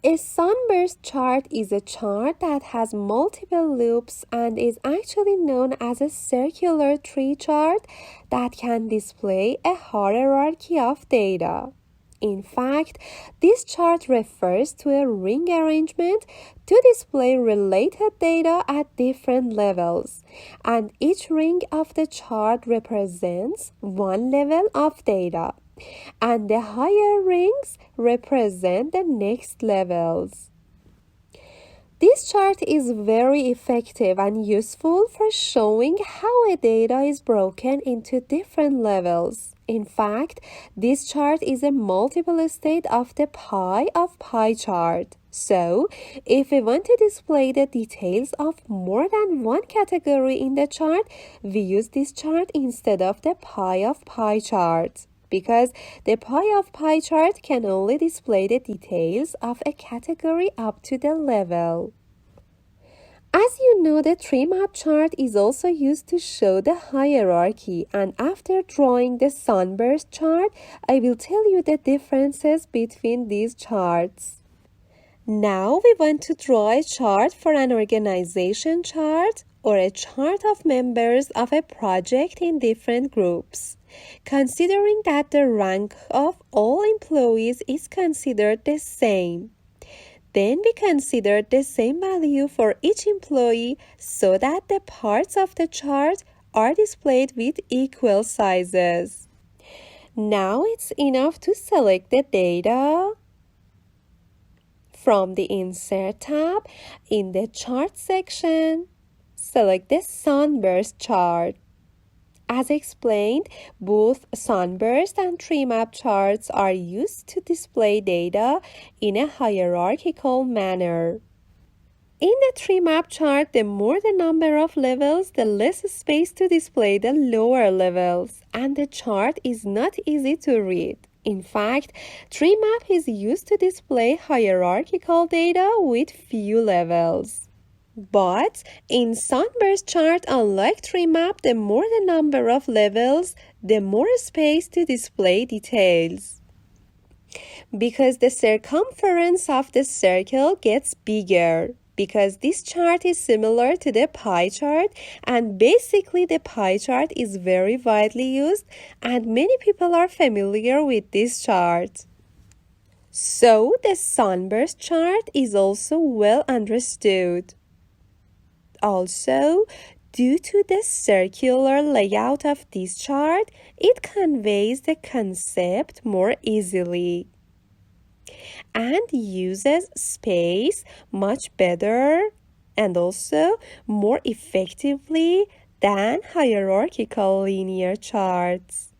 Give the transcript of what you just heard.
A sunburst chart is a chart that has multiple loops and is actually known as a circular tree chart that can display a hierarchy of data. In fact, this chart refers to a ring arrangement to display related data at different levels, and each ring of the chart represents one level of data, and the higher rings represent the next levels. This chart is very effective and useful for showing how a data is broken into different levels. In fact, this chart is a multiple state of the pie of pie chart. So, if we want to display the details of more than one category in the chart, we use this chart instead of the pie of pie chart, because the pie of pie chart can only display the details of a category up to the level. As you know, the tree map chart is also used to show the hierarchy, and after drawing the sunburst chart, I will tell you the differences between these charts. Now we want to draw a chart for an organization chart or a chart of members of a project in different groups. Considering that the rank of all employees is considered the same, then we consider the same value for each employee so that the parts of the chart are displayed with equal sizes. Now it's enough to select the data. From the Insert tab, in the Chart section, select the Sunburst chart. As explained, both Sunburst and tree map charts are used to display data in a hierarchical manner. In the tree map chart, the more the number of levels, the less space to display the lower levels, and the chart is not easy to read. In fact, tree map is used to display hierarchical data with few levels. But in Sunburst chart, unlike tree map, the more the number of levels, the more space to display details, because the circumference of the circle gets bigger. Because this chart is similar to the pie chart, and basically the pie chart is very widely used and many people are familiar with this chart. So the sunburst chart is also well understood. Also, due to the circular layout of this chart, it conveys the concept more easily and uses space much better and also more effectively than hierarchical linear charts.